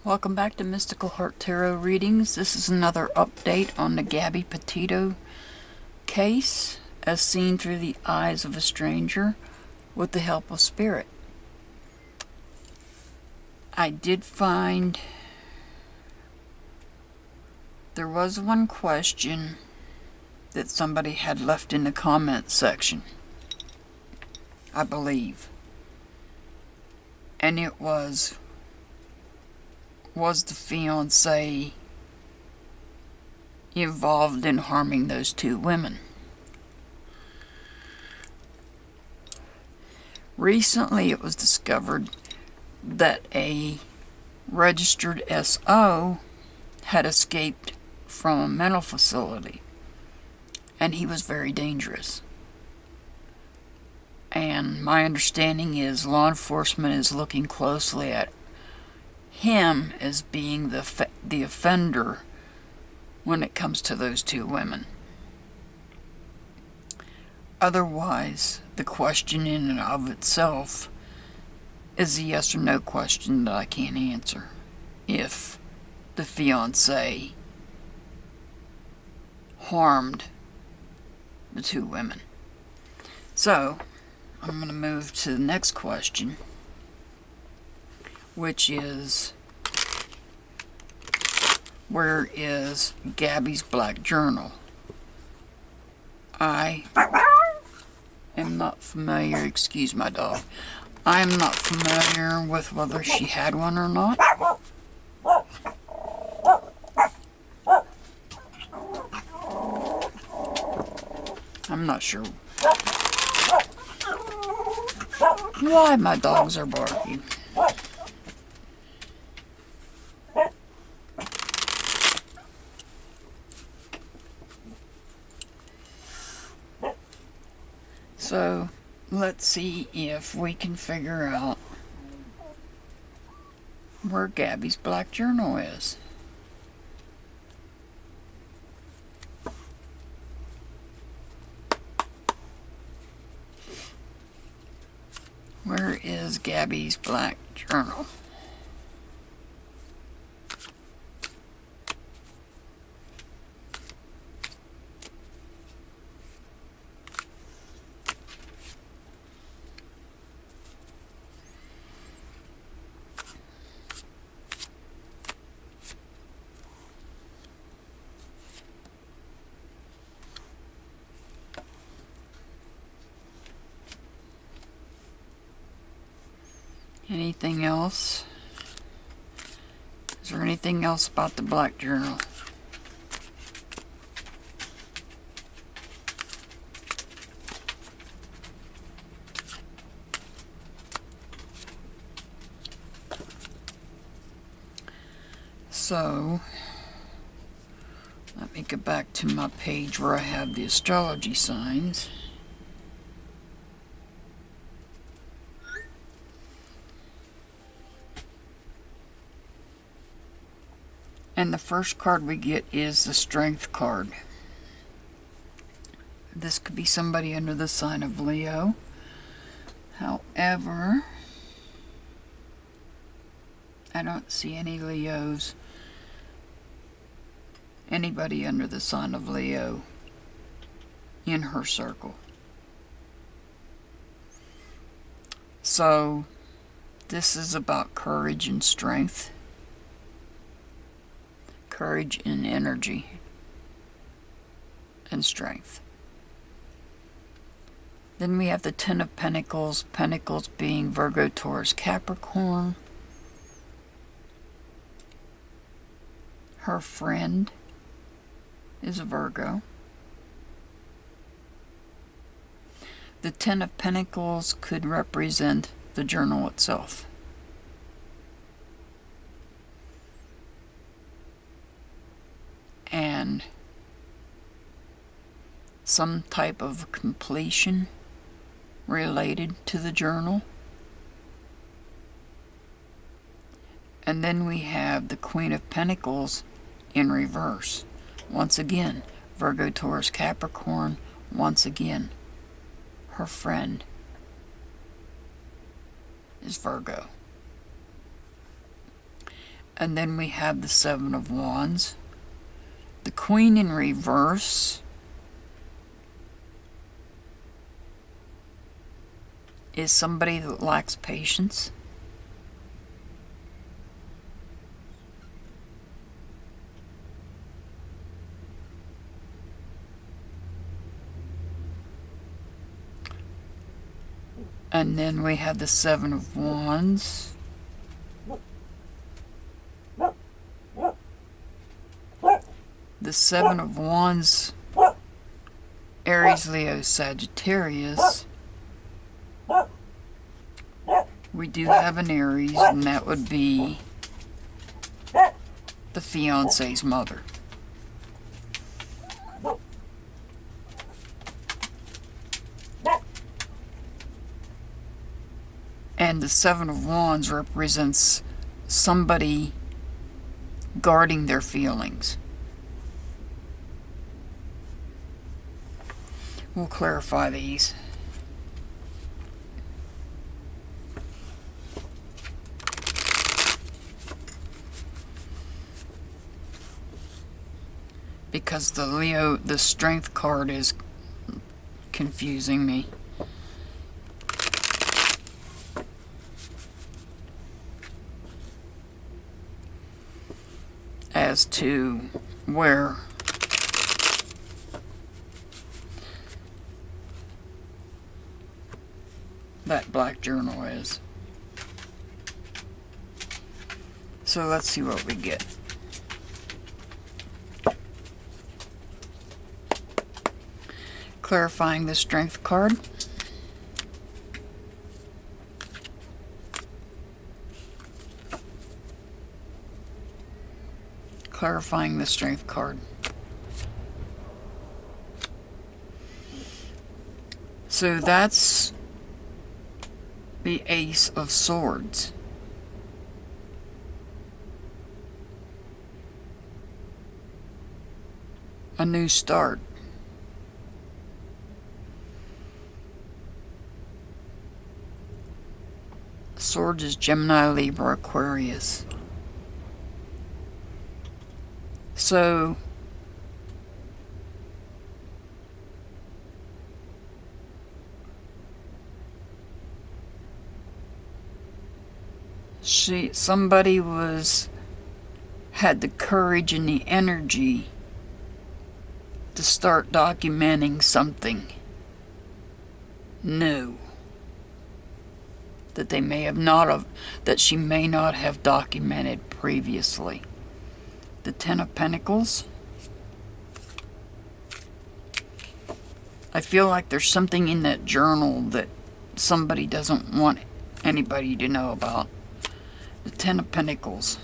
Welcome back to Mystical Heart Tarot Readings. This is another update on the Gabby Petito case, as seen through the eyes of a stranger with the help of Spirit. I did find there was one question that somebody had left in the comment section, I believe. And it was the fiancé involved in harming those two women? Recently it was discovered that a registered SO had escaped from a mental facility, and he was very dangerous. And my understanding is law enforcement is looking closely at him as being the offender when it comes to those two women. Otherwise, the question in and of itself is a yes or no question that I can't answer. If the fiancé harmed the two women. So, I'm going to move to the next question, which is, where is Gabby's black journal? I am not familiar, excuse my dog, I am not familiar with whether she had one or not. I'm not sure why my dogs are barking. So, let's see if we can figure out where Gabby's black journal is. Where is Gabby's black journal? Anything else? Is there anything else about the black journal? So, let me get back to my page where I have the astrology signs. And the first card we get is the Strength card. This could be somebody under the sign of Leo. However, I don't see any Leos, anybody under the sign of Leo in her circle. So, this is about courage and strength. Courage and energy and strength. Then we have the Ten of Pentacles, Pentacles being Virgo, Taurus, Capricorn. Her friend is a Virgo. The Ten of Pentacles could represent the journal itself. And some type of completion related to the journal. And then we have the Queen of Pentacles in reverse. Once again, Virgo, Taurus, Capricorn. Once again, her friend is Virgo. And then we have the Seven of Wands. The Queen in reverse is somebody that lacks patience. And then we have the Seven of Wands. The Seven of Wands, Aries, Leo, Sagittarius. We do have an Aries, and that would be the fiance's mother. And the Seven of Wands represents somebody guarding their feelings. We'll clarify these. Because the Strength card is confusing me. As to where that black journal is. So let's see what we get. Clarifying the Strength card. Clarifying the Strength card. So that's the Ace of Swords. A new start. Swords is Gemini, Libra, Aquarius. So somebody had the courage and the energy to start documenting something new that they may have that she may not have documented previously. The Ten of Pentacles. I feel like there's something in that journal that somebody doesn't want anybody to know about. The Ten of Pentacles.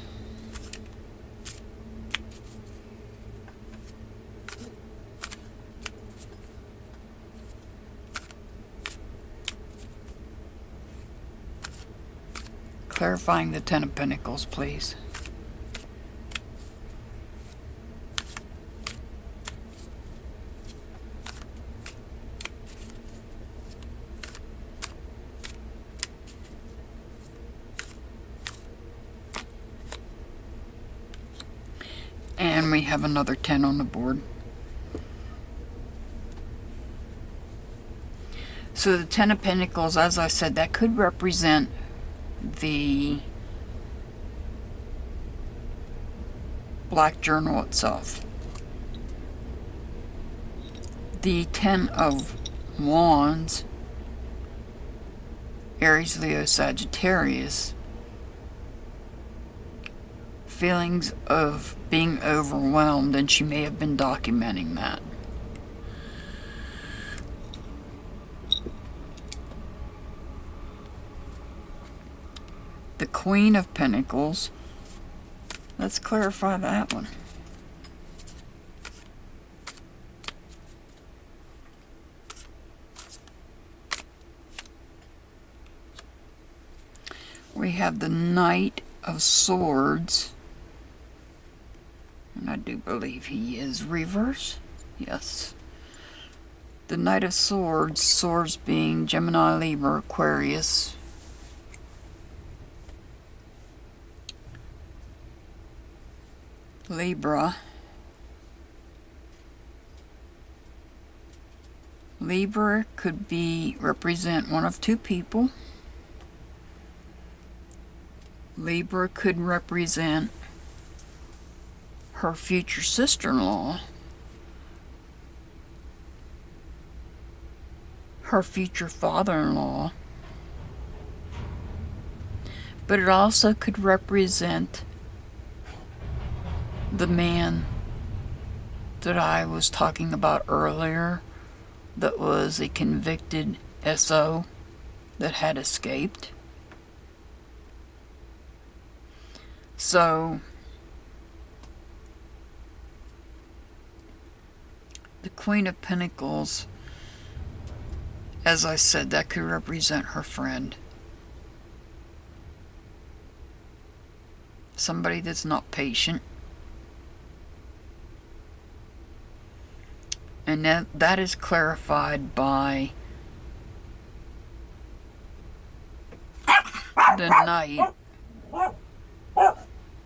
Clarifying the Ten of Pentacles, please. And we have another 10 on the board. So the Ten of Pentacles, as I said, that could represent the black journal itself. The Ten of Wands, Aries, Leo, Sagittarius. Feelings of being overwhelmed, and she may have been documenting that. The Queen of Pentacles. Let's clarify that one. We have the Knight of Swords. And I do believe he is reverse. Yes. The Knight of Swords, swords being Gemini, Libra, Aquarius. Libra. Libra could represent one of two people. Libra could represent her future sister-in-law, her future father-in-law, but it also could represent the man that I was talking about earlier that was a convicted SO that had escaped. So the Queen of Pentacles, as I said, that could represent her friend. Somebody that's not patient. And that is clarified by the Knight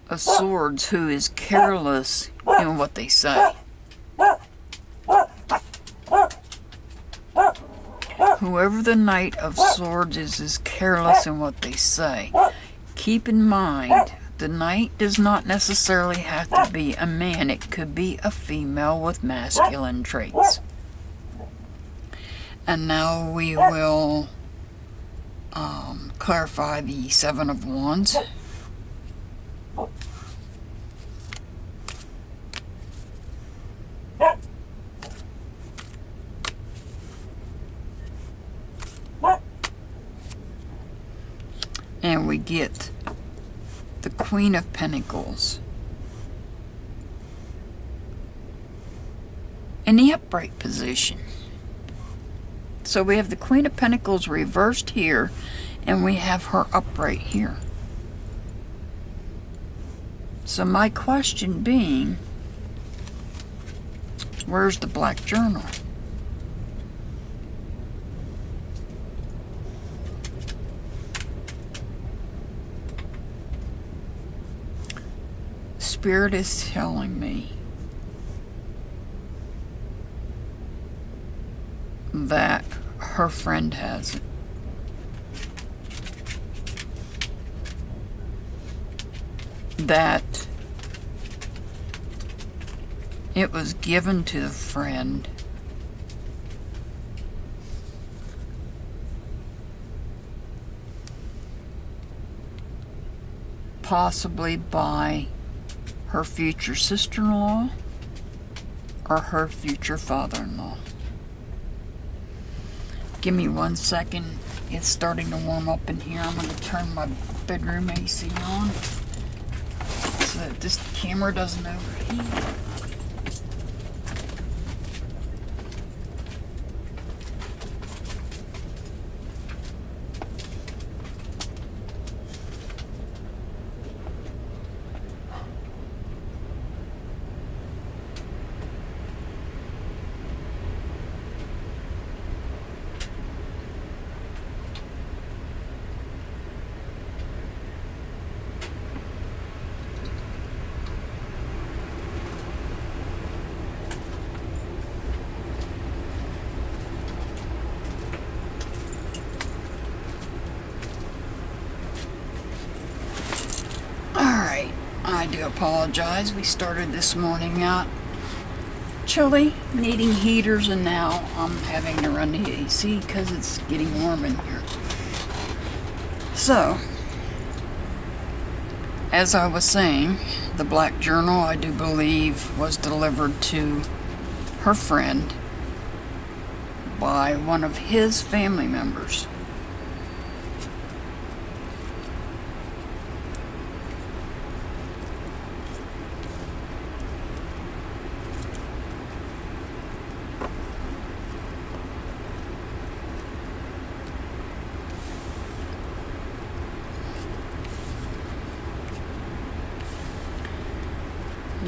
of Swords, who is careless in what they say. Whoever the Knight of Swords is careless in what they say. Keep in mind, the Knight does not necessarily have to be a man. It could be a female with masculine traits. And now we will clarify the Seven of Wands. And we get the Queen of Pentacles in the upright position. So we have the Queen of Pentacles reversed here, and we have her upright here. So my question being, where's the black journal? Spirit is telling me that her friend has it. That it was given to the friend possibly by her future sister-in-law or her future father-in-law. Give me 1 second. It's starting to warm up in here. I'm going to turn my bedroom AC on so that this camera doesn't overheat. I do apologize. We started this morning out chilly, needing heaters, and now I'm having to run the AC because it's getting warm in here. So, as I was saying, the black journal, I do believe, was delivered to her friend by one of his family members.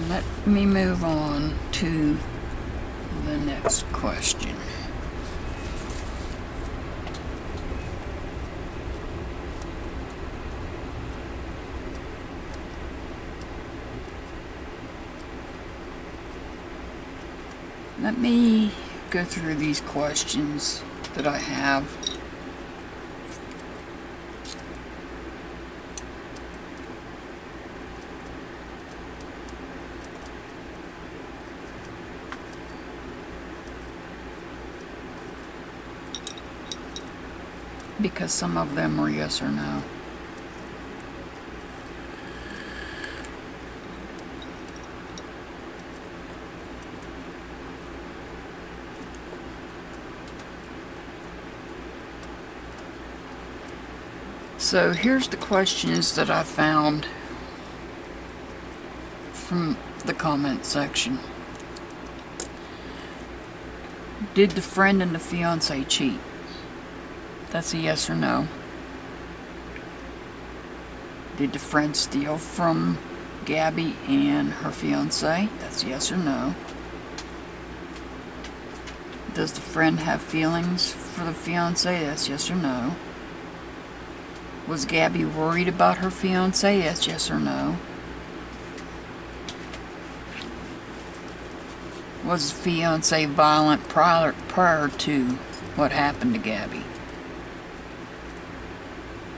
Let me move on to the next question. Let me go through these questions that I have. Because some of them are yes or no. So here's the questions that I found from the comment section. Did the friend and the fiancé cheat? That's a yes or no. Did the friend steal from Gabby and her fiancé? That's yes or no. Does the friend have feelings for the fiancé? That's yes or no. Was Gabby worried about her fiancé? That's yes or no. Was the fiancé violent prior to what happened to Gabby?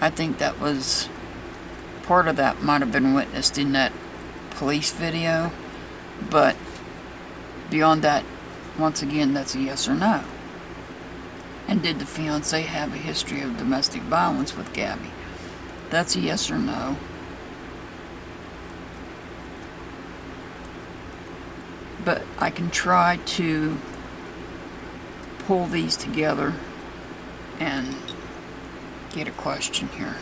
I think that was part of that might have been witnessed in that police video, but beyond that, once again, that's a yes or no. And did the fiancé have a history of domestic violence with Gabby? That's a yes or no. But I can try to pull these together and get a question here.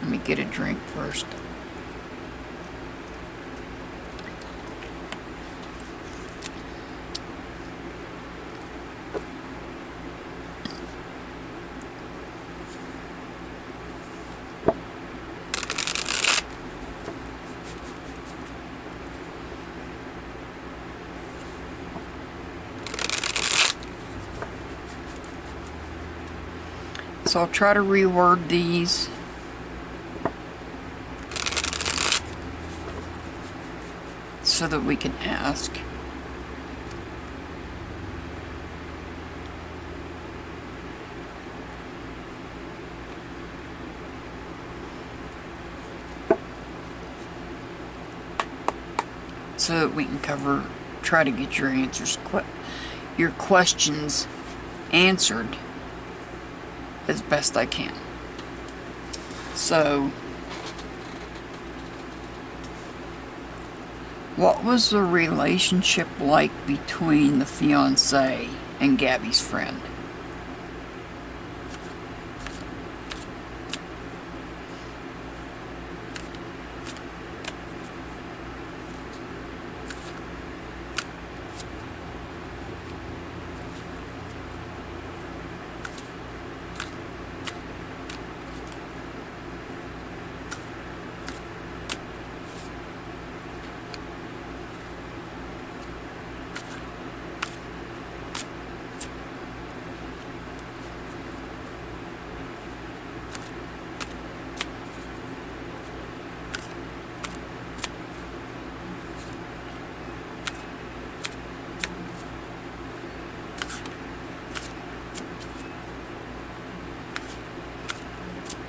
Let me get a drink first. So I'll try to reword these so that we can ask. So that we can try to get your answers, your questions answered as best I can. So, what was the relationship like between the fiancé and Gabby's friend?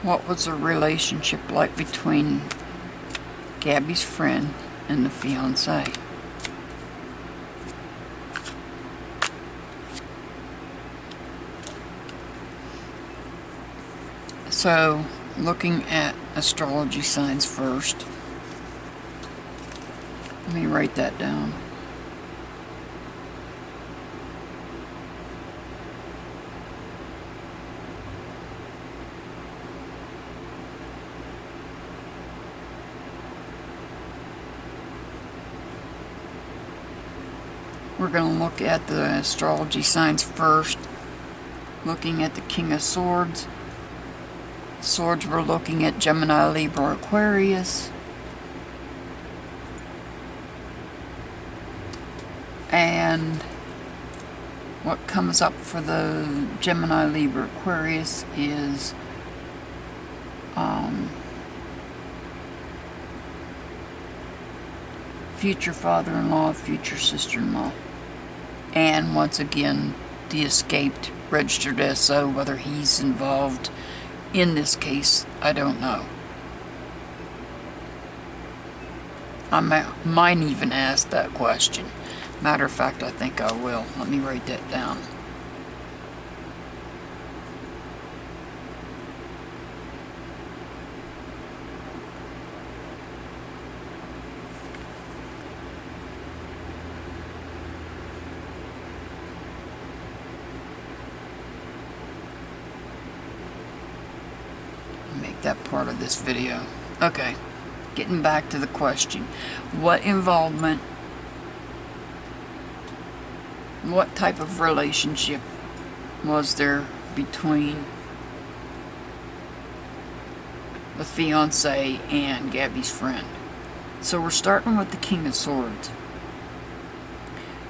What was the relationship like between Gabby's friend and the fiancé? So, looking at astrology signs first. Let me write that down. We're going to look at the astrology signs first. Looking at the King of Swords. Swords, we're looking at Gemini, Libra, Aquarius. And What comes up for the Gemini, Libra, Aquarius is future father-in-law, future sister-in-law. And once again, the escaped registered SO, whether he's involved in this case, I don't know. I might even ask that question. Matter of fact, I think I will. Let me write that down. Make that part of this video. Okay, getting back to the question. What involvement, what type of relationship was there between the fiancé and Gabby's friend? So we're starting with the King of Swords.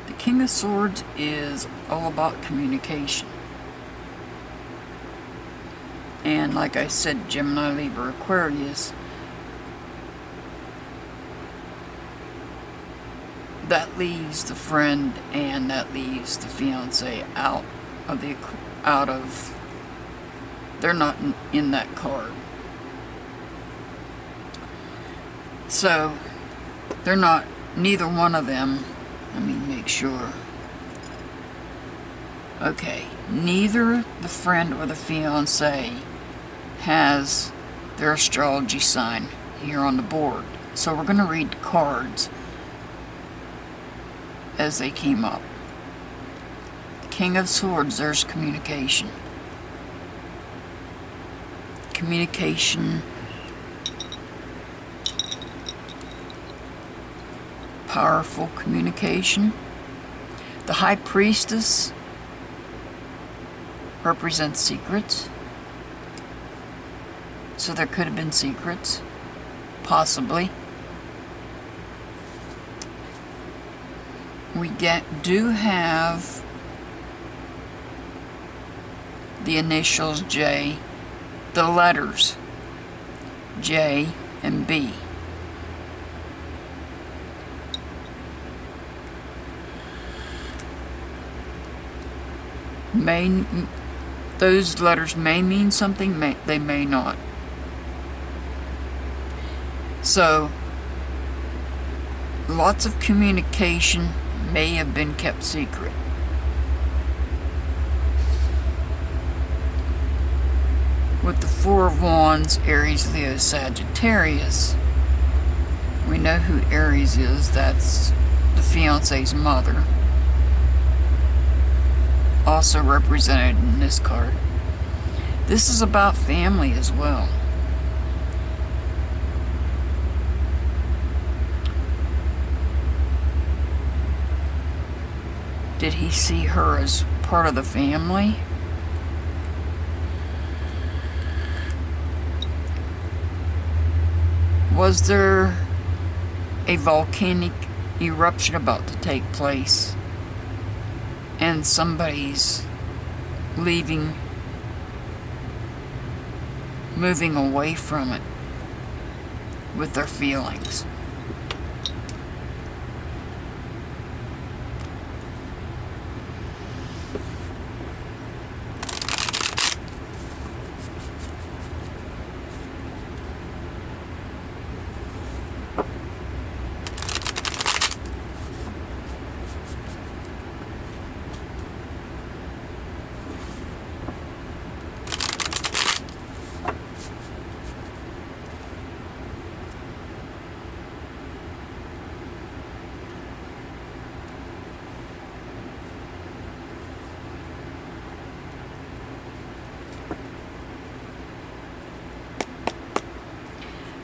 The King of Swords is all about communication. And like I said, Gemini, Libra, Aquarius, that leaves the friend and that leaves the fiancé out of they're not in that card. So they're not, neither one of them, let me make sure. Okay, neither the friend or the fiancé has their astrology sign here on the board. So we're going to read the cards as they came up. The King of Swords, there's communication. Communication, powerful communication. The High Priestess represents secrets. So there could have been secrets, possibly. We do have the initials J, the letters J and B. Those letters may mean something, they may not. So, lots of communication may have been kept secret. With the Four of Wands, Aries, Leo, Sagittarius, we know who Aries is. That's the fiancé's mother. Also represented in this card. This is about family as well. Did he see her as part of the family? Was there a volcanic eruption about to take place and somebody's leaving, moving away from it with their feelings?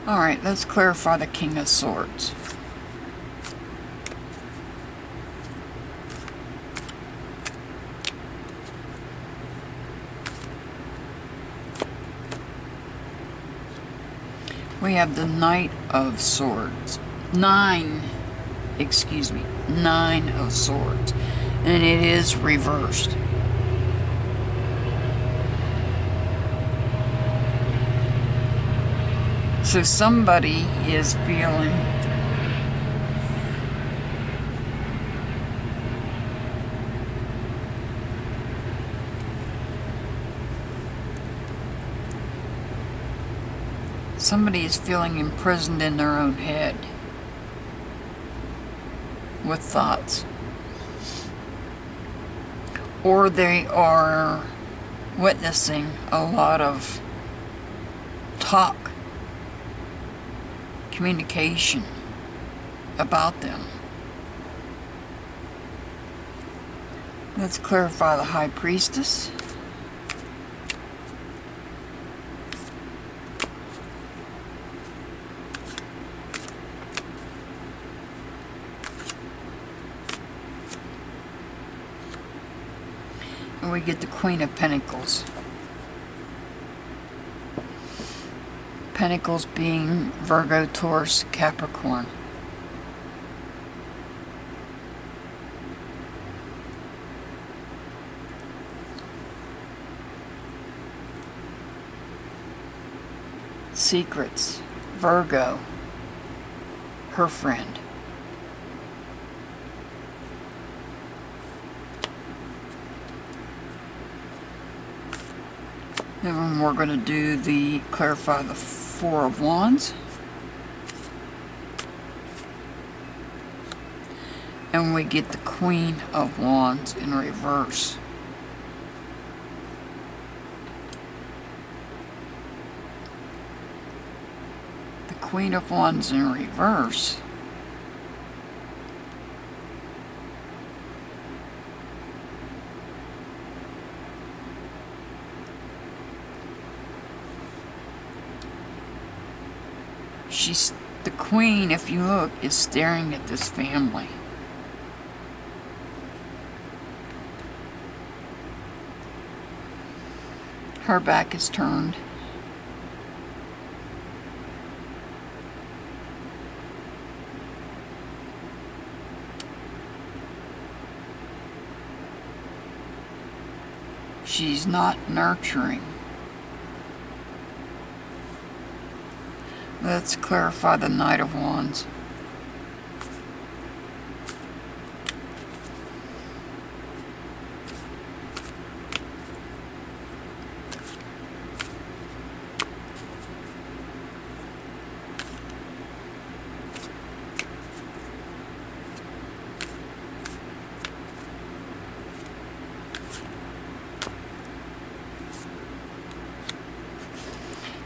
Alright, let's clarify the King of Swords. We have the Knight of Swords. Nine of Swords. And it is reversed. So somebody is feeling imprisoned in their own head with thoughts. Or they are witnessing a lot of talk, communication about them. Let's clarify the High Priestess. And we get the Queen of Pentacles. Pentacles being Virgo, Taurus, Capricorn. Secrets, Virgo, her friend. Then we're going to do clarify the Four of Wands. And we get the Queen of Wands in reverse. The Queen of Wands in reverse the Queen, if you look, is staring at this family. Her back is turned. She's not nurturing. Let's clarify the Knight of Wands.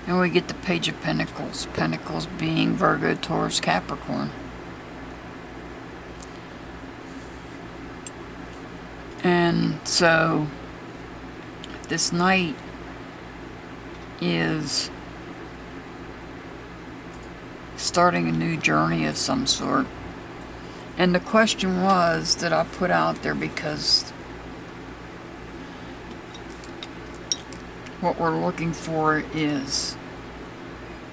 And we get the Page of Pentacles. Pentacles being Virgo, Taurus, Capricorn. And so this knight is starting a new journey of some sort. And the question was that I put out there because what we're looking for is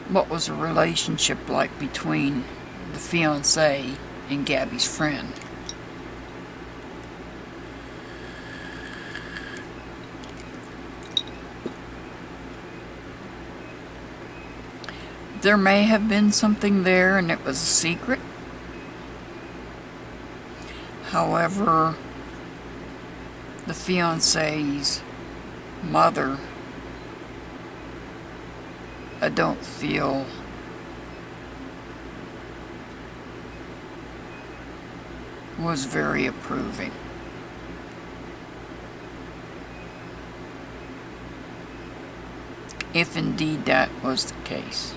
what was a relationship like between the fiancé and Gabby's friend. There may have been something there and it was a secret. However, the fiancé's mother, I don't feel was very approving. If indeed that was the case.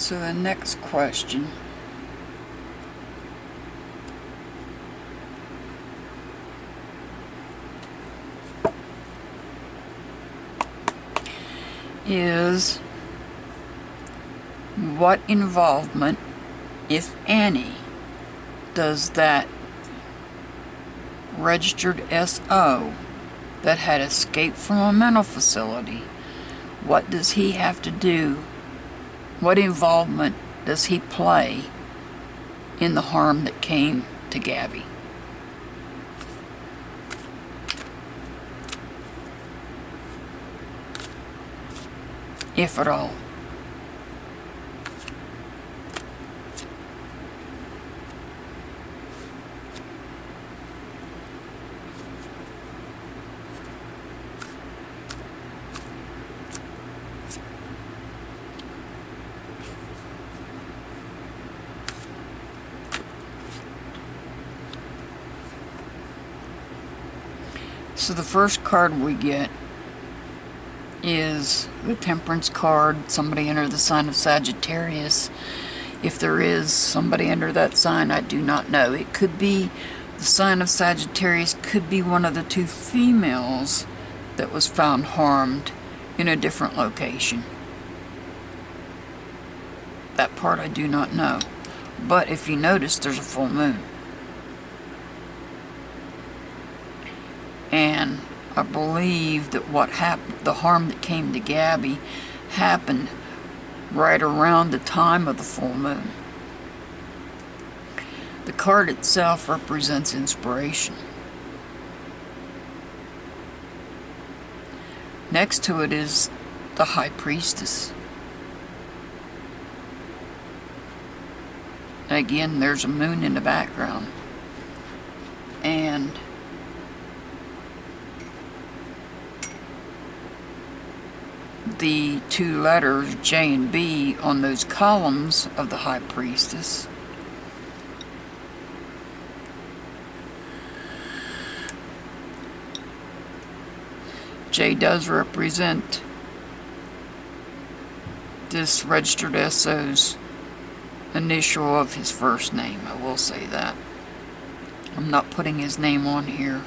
So the next question is, what involvement, if any, does that registered SO that had escaped from a mental facility, what does he have to do? What involvement does he play in the harm that came to Gabby? If at all. So the first card we get is the Temperance card, somebody under the sign of Sagittarius. If there is somebody under that sign, I do not know. It could be the sign of Sagittarius, could be one of the two females that was found harmed in a different location. That part I do not know. But if you notice, there's a full moon. And I believe that what happened, the harm that came to Gabby, happened right around the time of the full moon. The card itself represents inspiration. Next to it is the High Priestess. And again, there's a moon in the background. And the two letters J and B on those columns of the High Priestess J does represent this registered SO's initial of his first name. I will say that. I'm not putting his name on here.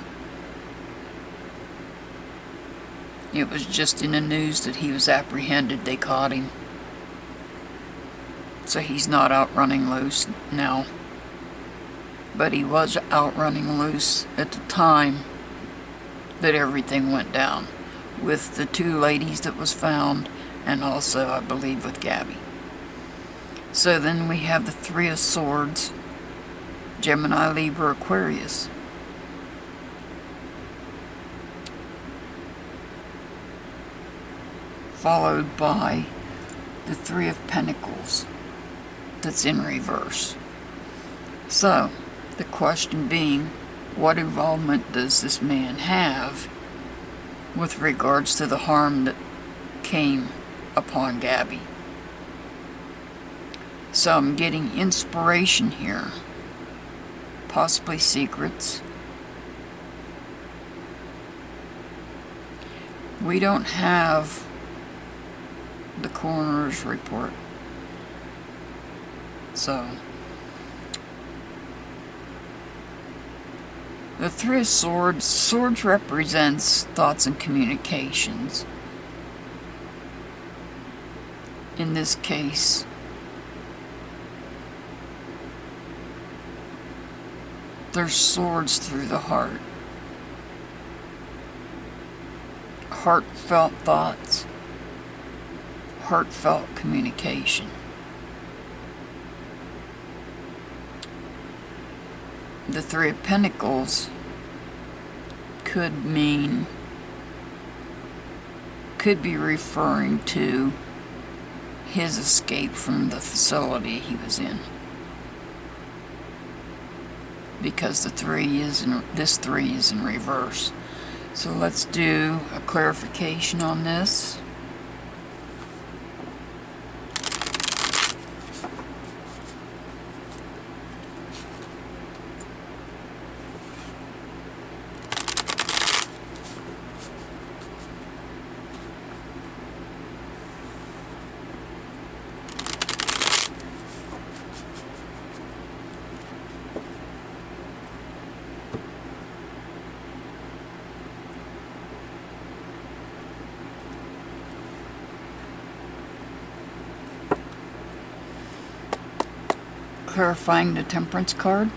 It was just in the news that he was apprehended. They caught him. So he's not out running loose now. But he was out running loose at the time that everything went down, with the two ladies that was found, and also, I believe, with Gabby. So then we have the Three of Swords, Gemini, Libra, Aquarius. Followed by the Three of Pentacles that's in reverse. So, the question being, what involvement does this man have with regards to the harm that came upon Gabby? So I'm getting inspiration here, possibly secrets. We don't have the coroner's report. So, the Three of Swords, swords represents thoughts and communications. In this case, there's swords through the heart. Heartfelt thoughts. Heartfelt communication. The Three of Pentacles could be referring to his escape from the facility he was in. Because this three is in reverse. So let's do a clarification on this. Clarifying the Temperance card.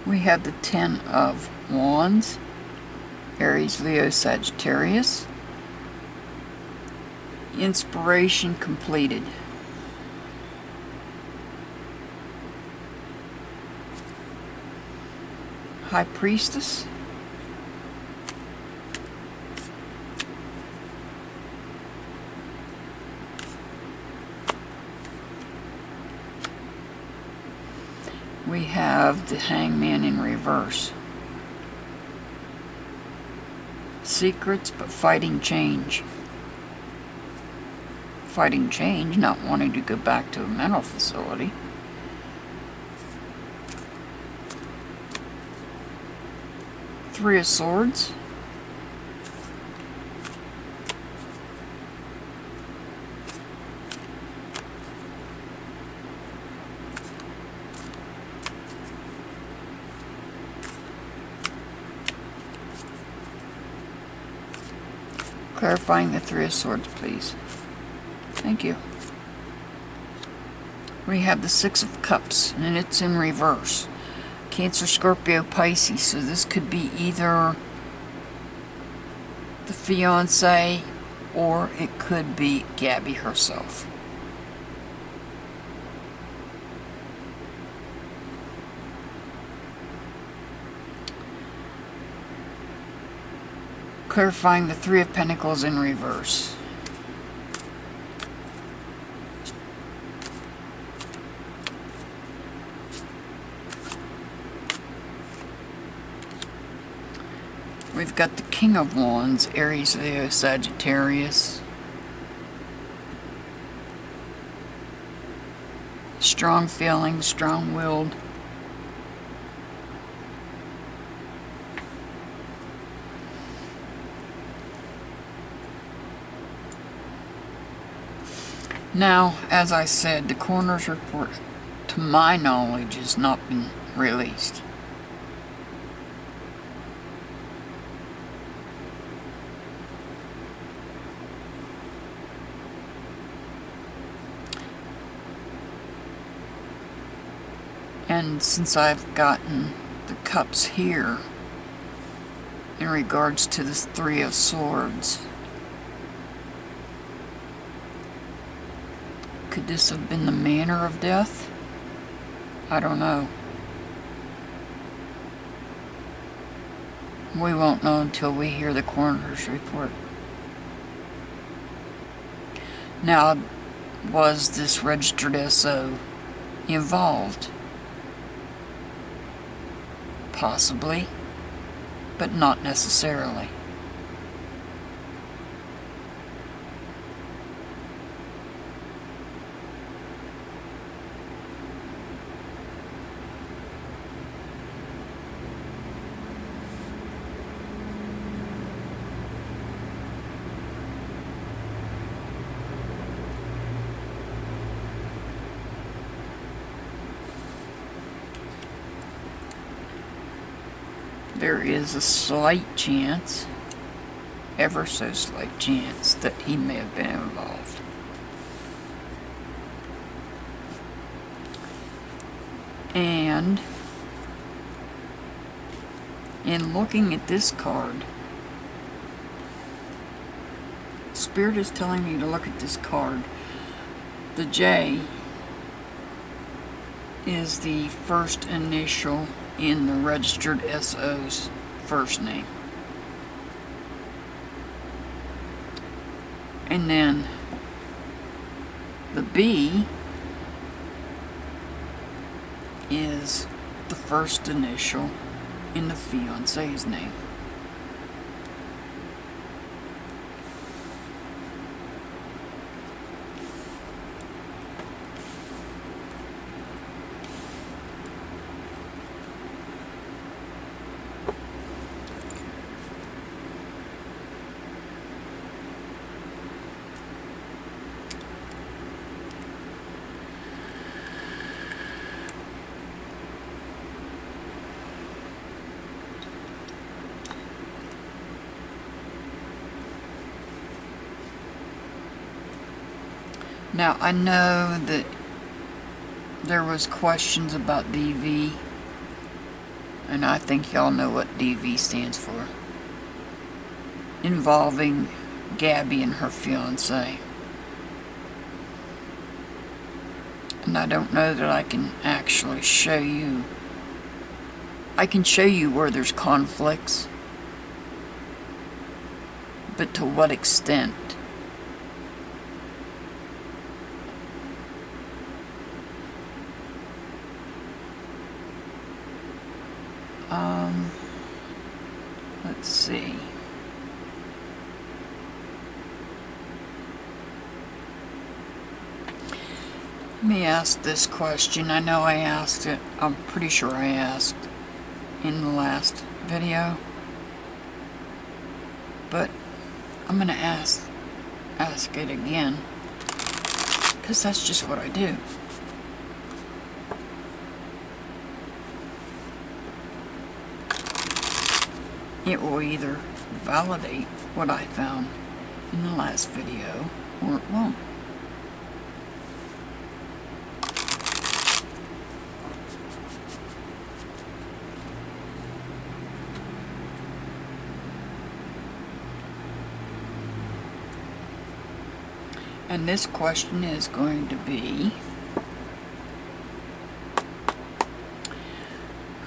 We have the Ten of Wands, Aries, Leo, Sagittarius. Inspiration completed. High Priestess. We have the Hangman in reverse. Secrets, but fighting change. Fighting change, not wanting to go back to a mental facility. Three of Swords. Clarifying the Three of Swords, please. Thank you. We have the Six of Cups, and it's in reverse. Cancer, Scorpio, Pisces. So this could be either the fiancé or it could be Gabby herself. Clarifying the Three of Pentacles in reverse. We've got the King of Wands, Aries, Leo, Sagittarius. Strong feeling, strong-willed. Now, as I said, the coroner's report, to my knowledge, has not been released. And since I've gotten the cups here, in regards to this Three of Swords, could this have been the manner of death? I don't know. We won't know until we hear the coroner's report. Now, was this registered SO involved? Possibly, but not necessarily. There is a slight chance, ever so slight chance, that he may have been involved. And in looking at this card, Spirit is telling me to look at this card. The J is the first initial in the registered SO's first name. And then the B is the first initial in the fiancé's name. Now, I know that there was questions about DV, and I think y'all know what DV stands for. Involving Gabby and her fiancé. And I don't know that I can actually show you. I can show you where there's conflicts, but to what extent? Let's see. Let me ask this question. I know I asked it. I'm pretty sure I asked in the last video. But I'm going to ask it again. Because that's just what I do. It will either validate what I found in the last video, or it won't. And this question is going to be,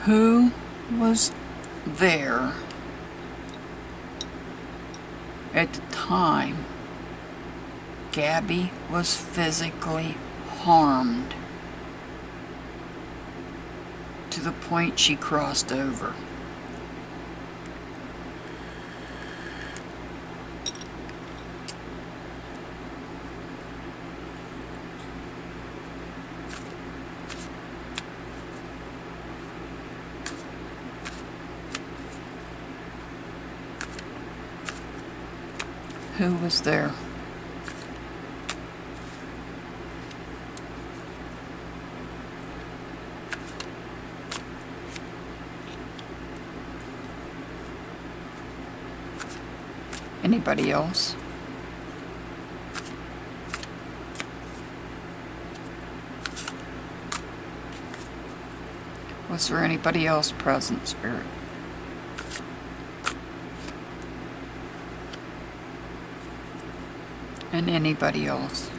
who was there at the time Gabby was physically harmed to the point she crossed over? Who was there? Anybody else? Was there anybody else present, Spirit? And anybody else?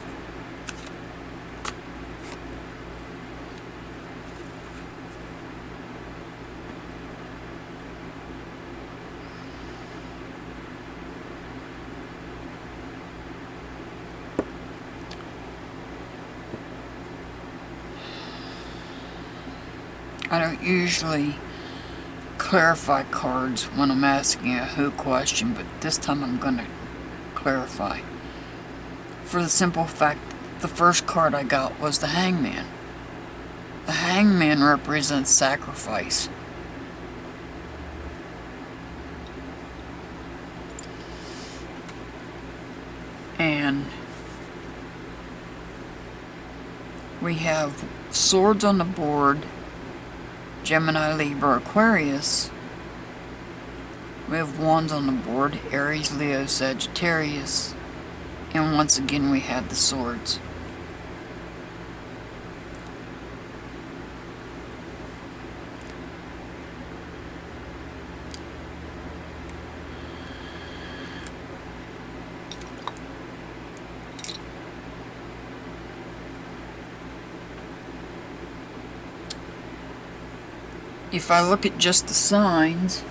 I don't usually clarify cards when I'm asking a who question, but this time I'm going to clarify. For the simple fact, the first card I got was the Hangman. The Hangman represents sacrifice. And we have swords on the board, Gemini, Libra, Aquarius. We have wands on the board, Aries, Leo, Sagittarius. And once again we have the swords. If I look at just the signs,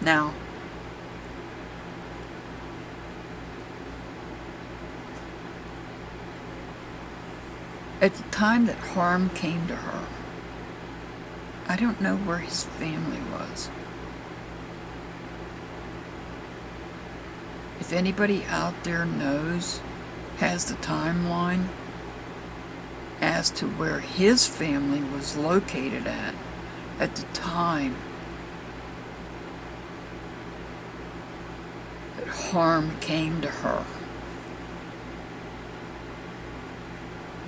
now, at the time that harm came to her, I don't know where his family was. If anybody out there knows, has the timeline as to where his family was located at the time that harm came to her,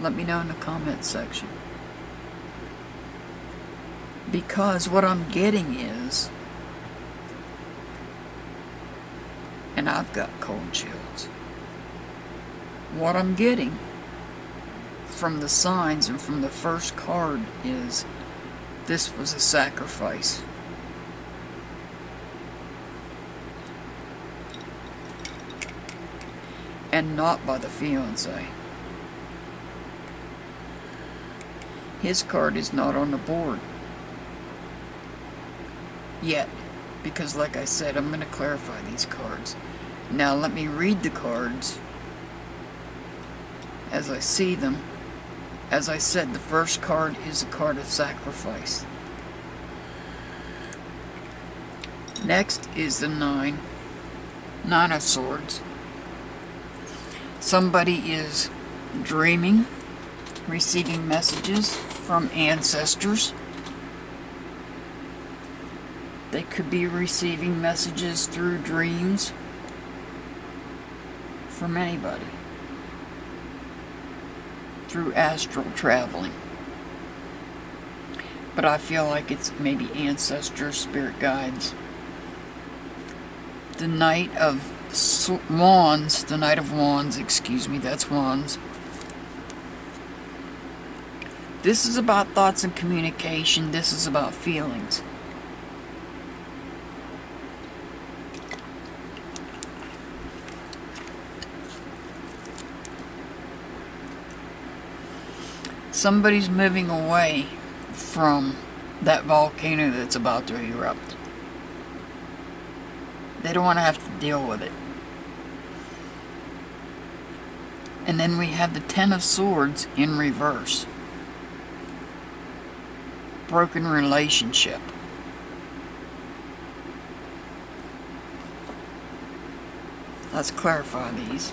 let me know in the comment section. Because what I'm getting is and I've got cold chills. What I'm getting from the signs and from the first card is this was a sacrifice. And not by the fiancé. His card is not on the board yet, because like I said, I'm going to clarify these cards. Now let me read the cards as I see them. As I said, the first card is a card of sacrifice. Next is the Nine of Swords. Somebody is dreaming, receiving messages from ancestors. They could be receiving messages through dreams from anybody. Through astral traveling. But I feel like it's maybe ancestors, spirit guides. The Knight of Wands, the Knight of Wands, excuse me, that's Wands. This is about thoughts and communication. This is about feelings. Somebody's moving away from that volcano that's about to erupt. They don't want to have to deal with it. And then we have the Ten of Swords in reverse. Broken relationship. Let's clarify these.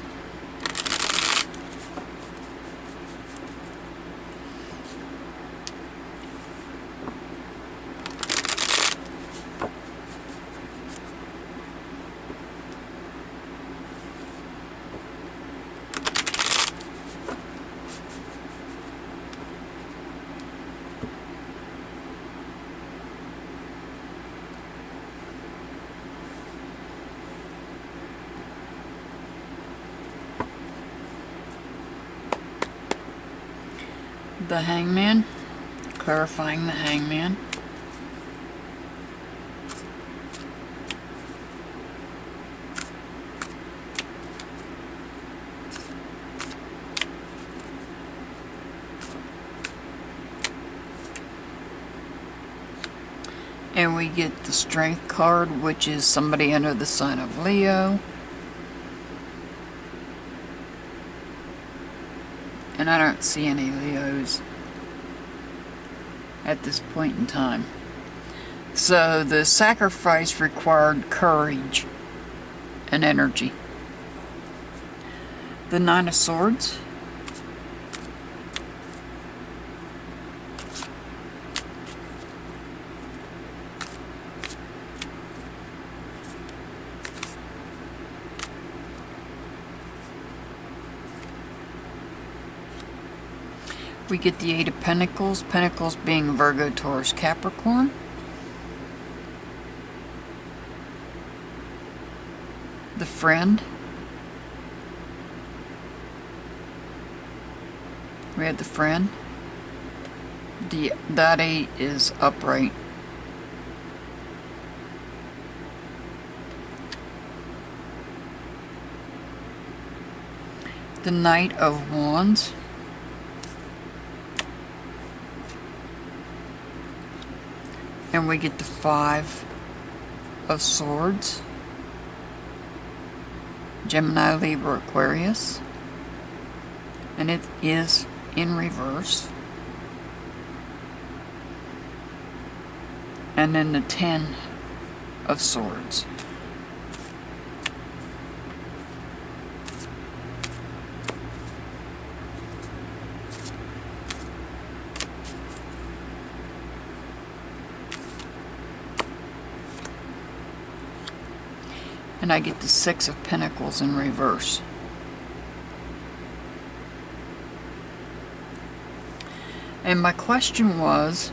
The Hangman, clarifying the Hangman. And we get the Strength card, which is somebody under the sign of Leo. And I don't see any Leos at this point in time. So the sacrifice required courage and energy. The Nine of Swords. We get the Eight of Pentacles, Pentacles being Virgo, Taurus, Capricorn. The Friend. We have the Friend. That Eight is upright. The Knight of Wands. And we get the Five of Swords. Gemini, Libra, Aquarius. And it is in reverse. And then the Ten of Swords. And I get the Six of Pentacles in reverse. And my question was,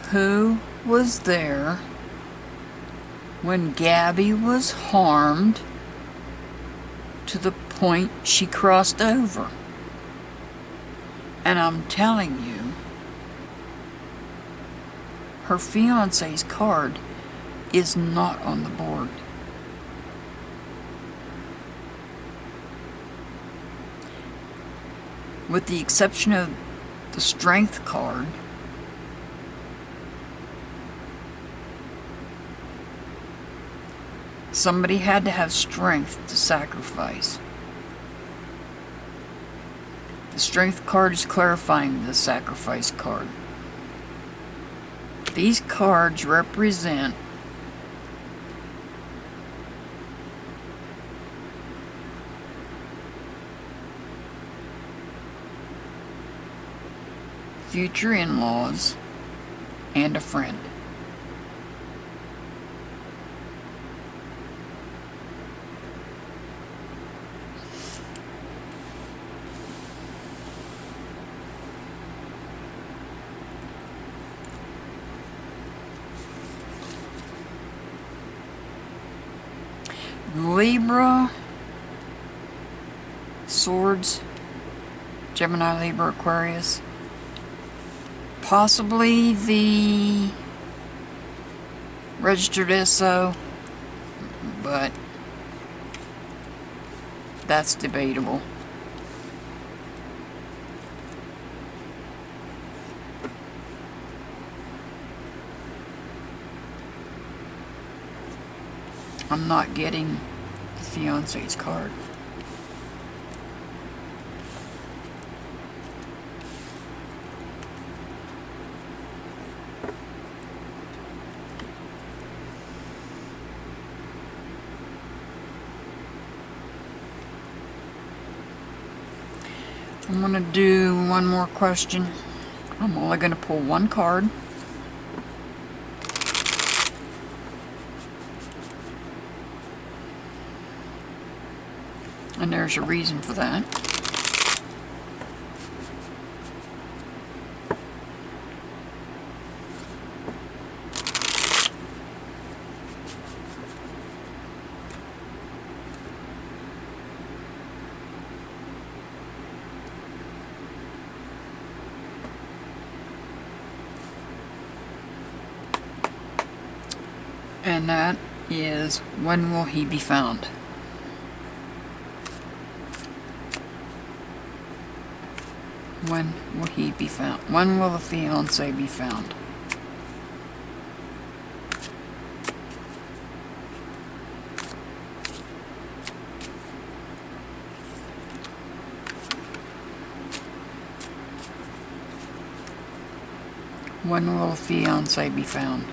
who was there when Gabby was harmed to the point she crossed over. And I'm telling you, her fiancé's card is not on the board. With the exception of the Strength card, somebody had to have strength to sacrifice. The Strength card is clarifying the sacrifice card. These cards represent future in-laws and a friend. Libra, Swords, Gemini, Libra, Aquarius. Possibly the registered SO, but that's debatable. I'm not getting the fiancé's card. I'm going to do one more question. I'm only going to pull one card. And there's a reason for that. And that is, when will he be found? When will he be found? When will the fiancé be found? When will the fiancé be found?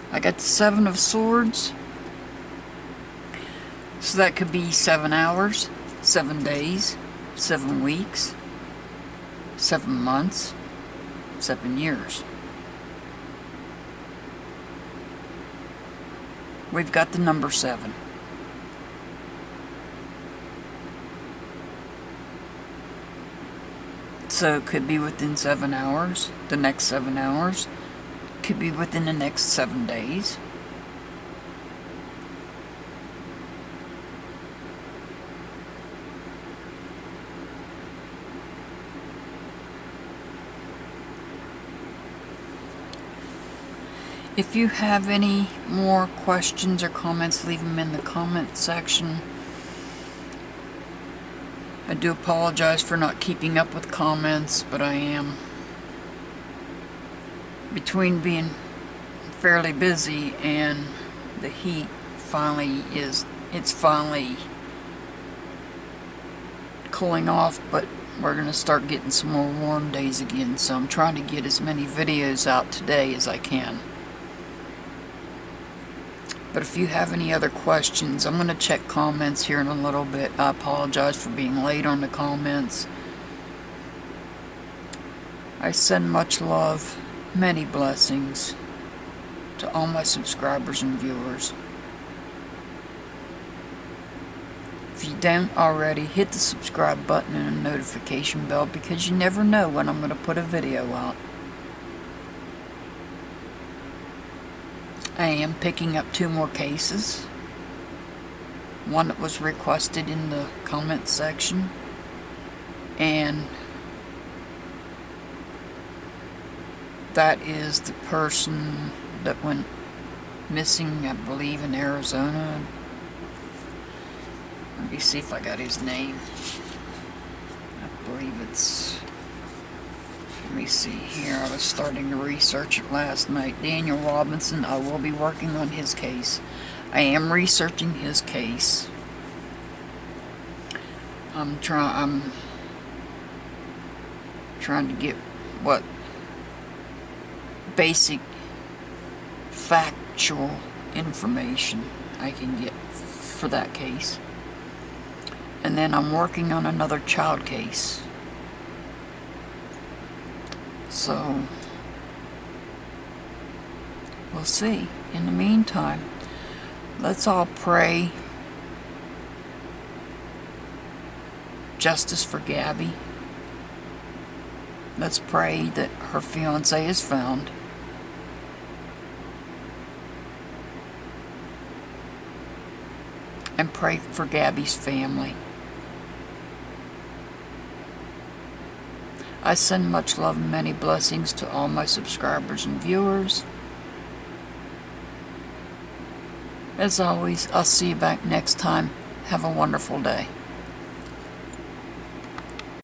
I got the 7 of Swords. So that could be 7 hours, 7 days, 7 weeks, 7 months, 7 years. We've got the number 7. So it could be within 7 hours, the next 7 hours. Could be within the next 7 days. If you have any more questions or comments, leave them in the comment section. I do apologize for not keeping up with comments, but I am. Between being fairly busy and the heat it's finally cooling off, but we're going to start getting some more warm days again, so I'm trying to get as many videos out today as I can. But if you have any other questions, I'm going to check comments here in a little bit. I apologize for being late on the comments. I send much love, many blessings to all my subscribers and viewers. If you don't already, hit the subscribe button and the notification bell, because you never know when I'm going to put a video out. I am picking up 2 more cases. One that was requested in the comment section, and that is the person that went missing, I believe, in Arizona. Let me see if I got his name. I believe it's... Let me see here. I was starting to research it last night. Daniel Robinson. I will be working on his case. I am researching his case. I'm trying to get what basic factual information I can get for that case. And then I'm working on another child case. So we'll see. In the meantime, let's all pray justice for Gabby. Let's pray that her fiancé is found. And pray for Gabby's family. I send much love and many blessings to all my subscribers and viewers. As always, I'll see you back next time. Have a wonderful day.